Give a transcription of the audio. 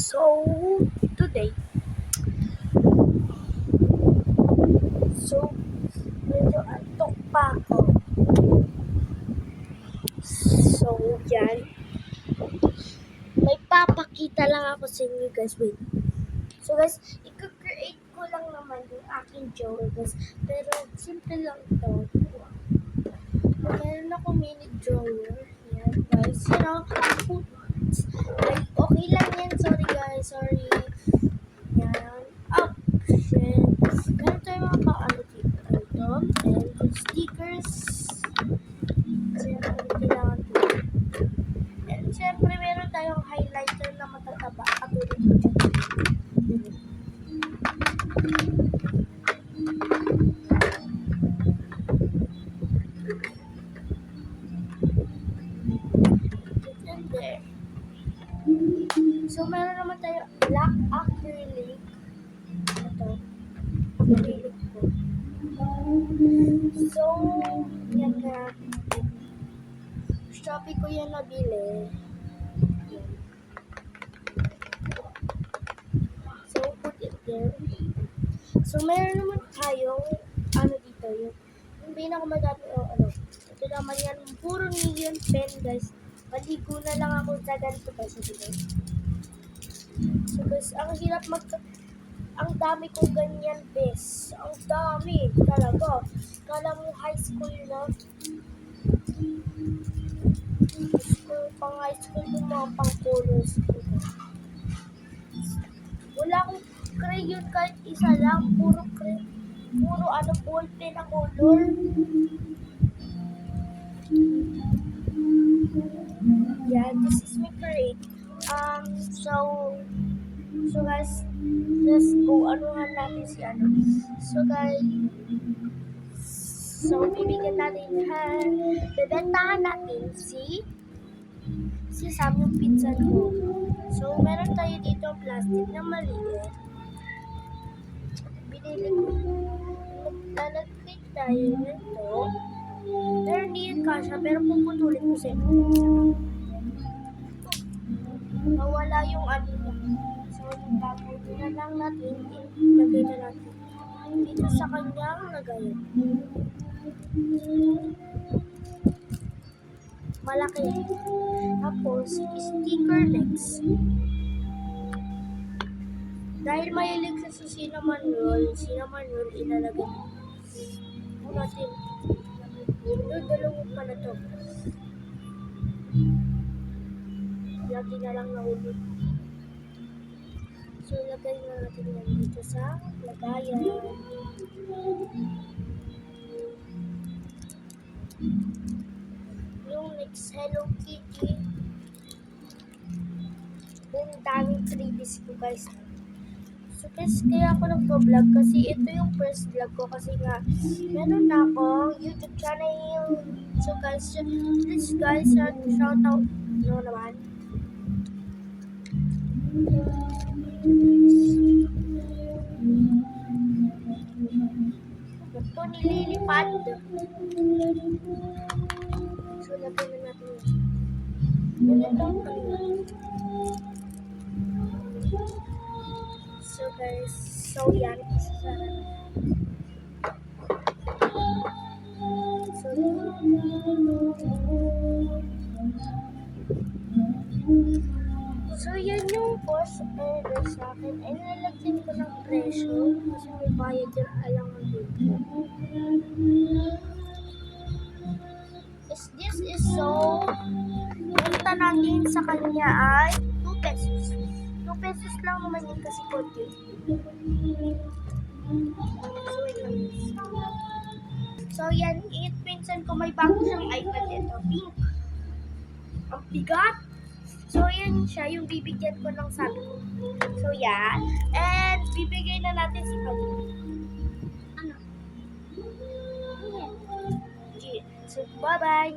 So, today, so, medyo antok pa ako. So, yan. May papakita lang ako sa inyo guys. Wait. So guys, i-create ko lang naman yung aking drawer guys. Pero, simple lang ito. Meron ako mini drawer. Yan guys. You know, ay, okay lang yan. Sorry guys. Sorry. Yan. Option. Meron tayo mga pang-ano dito. Ito. And stickers. Siyempre, kailangan ko. And siyempre, meron tayong highlighter na matataba. Katulad ko dyan. And there. So, meron naman tayo black acrylic. Ito. Acrylic ko. So, yan na. Shopee ko yan nabili. Yan. So, put it there. So, meron naman tayong, ano dito, yung pinakamadami, ito naman yan, puro neon pen, guys. Maligo na lang ako sa ganito, guys. So, guys, ang hirap ang dami kong ganyan, bes. Ang dami, talaga. Kala mo high school na. Pang high school yung mga pang colors. Wala akong crayon kahit isa lang. Puro ball pen na color. Yeah, this is my create. So guys, let's go anuhan natin si ano. So guys, bibigyan natin bebentahan natin si Sam yung pizza ko. So meron tayo dito plastic na maliit. Binili ko. Maglalagay tayo nito. Pero hindi yun kasha, pero puputulin ko siya. Mawala yung ano niya. So, gagawin na lang natin. Lagay na natin. Dito sa kanyang lagayan. Malaki. Tapos, sticker next. Dahil mahilig sa cinnamon roll ilalagay natin. Dalawang pala to. Lagi na lang nahulog. So, lagay na natin yan dito sa lagayan. Yung next Hello Kitty. Yung daming freebies ko guys. So guys, kaya ako nagpo-vlog kasi ito yung first vlog ko kasi nga meron na akong YouTube channel. So guys, please guys, shout out naman. Ito nililipad. So lagyan na natin yun. So guys, so yan, isasara na. So yan yung first order sa akin. Ay nalagyan ko ng presyo kasi may bayad yung alangan dito. This is so, punta natin sa kanya ay 2 pesos. 2 pesos lang naman yun kasi konti. So yan, pinsan ko may bago siyang iPad ito, pink. Ang bigat. So yan siya, yung bibigyan ko ng sabi ko. So yan, and bibigay na natin si Pagod. Ano? So bye bye.